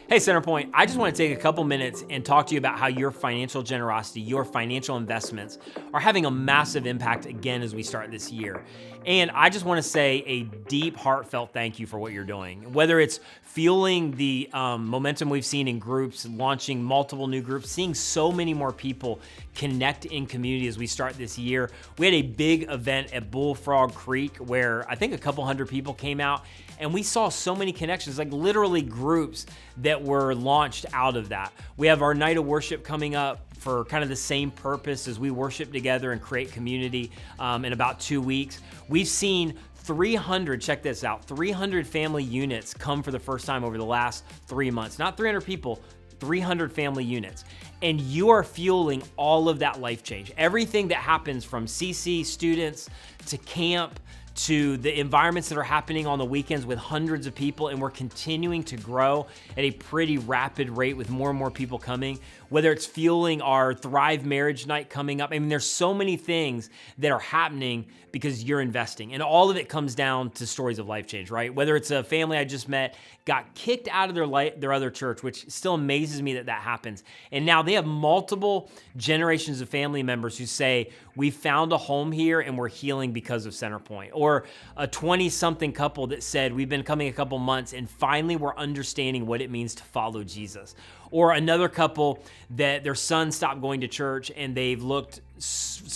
Hey, Centerpoint, I just want to take a couple minutes and talk to you about how your financial generosity, your financial investments are having a massive impact again as we start this year. And I just want to say a deep, heartfelt thank you for what you're doing. Whether it's fueling the momentum we've seen in groups, launching multiple new groups, seeing so many more people connect in community as we start this year. We had a big event at Bullfrog Creek where I think a couple hundred people came out, and we saw so many connections, like literally groups that were launched out of that. We have our night of worship coming up for kind of the same purpose as we worship together and create community in about 2 weeks. We've seen 300, check this out, 300 family units come for the first time over the last 3 months. Not 300 people, 300 family units. And you are fueling all of that life change. Everything that happens from CC students to camp to the environments that are happening on the weekends with hundreds of people, and we're continuing to grow at a pretty rapid rate with more and more people coming, whether it's fueling our Thrive Marriage Night coming up. I mean, there's so many things that are happening because you're investing, and all of it comes down to stories of life change, right? Whether it's a family I just met, got kicked out of their other church, which still amazes me that happens. And now they have multiple generations of family members who say, we found a home here and we're healing because of Centerpoint. Or a 20-something couple that said, we've been coming a couple months and finally we're understanding what it means to follow Jesus. Or another couple that their son stopped going to church and they've looked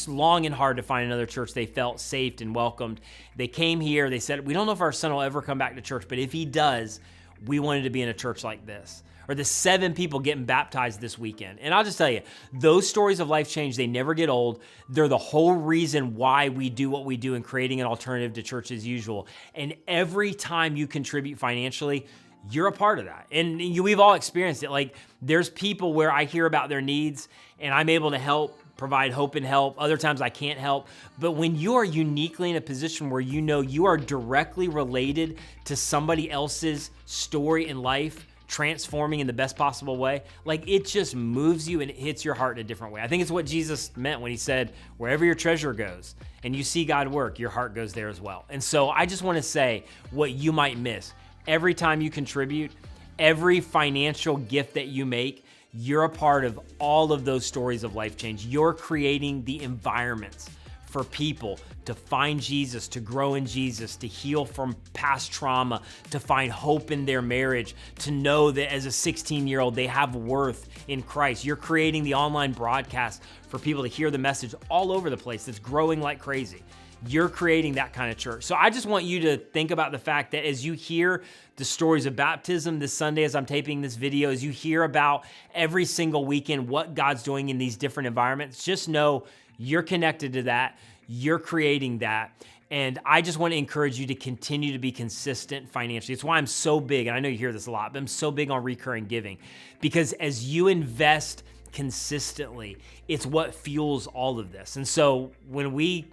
long and hard to find another church they felt safe and welcomed. They came here, they said, we don't know if our son will ever come back to church, but if he does, we wanted to be in a church like this. Or the 7 people getting baptized this weekend. And I'll just tell you, those stories of life change, they never get old. They're the whole reason why we do what we do in creating an alternative to church as usual. And every time you contribute financially, you're a part of that. And we've all experienced it. Like, there's people where I hear about their needs and I'm able to help, provide hope and help. Other times I can't help. But when you are uniquely in a position where you know you are directly related to somebody else's story in life, transforming in the best possible way, like, it just moves you and it hits your heart in a different way. I think it's what Jesus meant when he said, wherever your treasure goes and you see God work, your heart goes there as well. And so I just want to say what you might miss. Every time you contribute, every financial gift that you make, you're a part of all of those stories of life change. You're creating the environments for people to find Jesus, to grow in Jesus, to heal from past trauma, to find hope in their marriage, to know that as a 16-year-old, they have worth in Christ. You're creating the online broadcast for people to hear the message all over the place that's growing like crazy. You're creating that kind of church. So I just want you to think about the fact that as you hear the stories of baptism this Sunday, as I'm taping this video, as you hear about every single weekend what God's doing in these different environments, just know you're connected to that. You're creating that. And I just want to encourage you to continue to be consistent financially. It's why I'm so big, and I know you hear this a lot, but I'm so big on recurring giving, because as you invest consistently, it's what fuels all of this. And so when we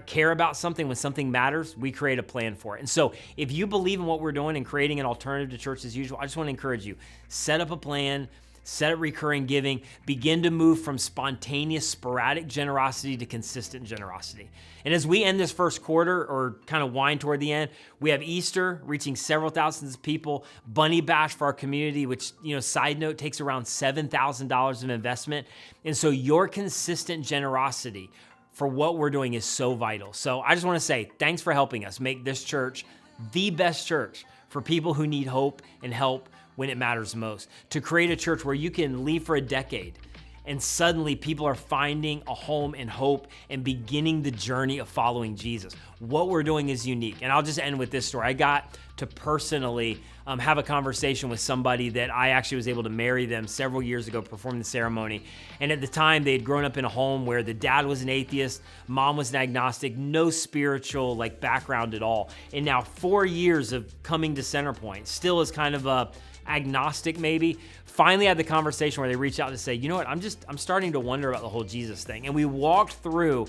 care about something, when something matters, we create a plan for it. And so if you believe in what we're doing and creating an alternative to church as usual, I just want to encourage you, set up a plan, set up recurring giving, begin to move from spontaneous, sporadic generosity to consistent generosity. And as we end this first quarter, or kind of wind toward the end, we have Easter reaching several thousands of people, Bunny Bash for our community, which, side note, takes around $7,000 of investment. And so your consistent generosity for what we're doing is so vital. So I just want to say thanks for helping us make this church the best church for people who need hope and help when it matters most. To create a church where you can leave for a decade and suddenly people are finding a home and hope and beginning the journey of following Jesus. What we're doing is unique. And I'll just end with this story. I got to personally have a conversation with somebody that I actually was able to marry them several years ago, perform the ceremony. And at the time, they had grown up in a home where the dad was an atheist, mom was an agnostic, no spiritual background at all. And now 4 years of coming to Centerpoint, still is kind of a agnostic maybe, finally had the conversation where they reached out to say, you know what, I'm starting to wonder about the whole Jesus thing. And we walked through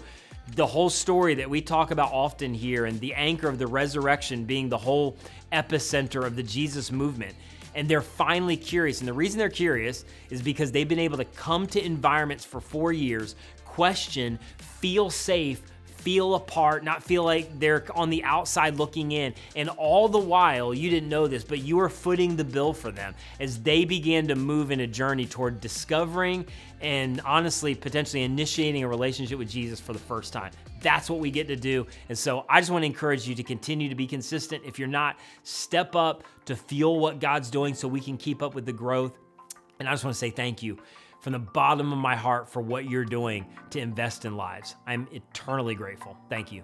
the whole story that we talk about often here, and the anchor of the resurrection being the whole epicenter of the Jesus movement. And they're finally curious. And the reason they're curious is because they've been able to come to environments for 4 years, question, feel safe, feel a part, not feel like they're on the outside looking in. And all the while, you didn't know this, but you were footing the bill for them as they began to move in a journey toward discovering and honestly, potentially initiating a relationship with Jesus for the first time. That's what we get to do. And so I just want to encourage you to continue to be consistent. If you're not, step up to feel what God's doing so we can keep up with the growth. And I just want to say thank you from the bottom of my heart for what you're doing to invest in lives. I'm eternally grateful. Thank you.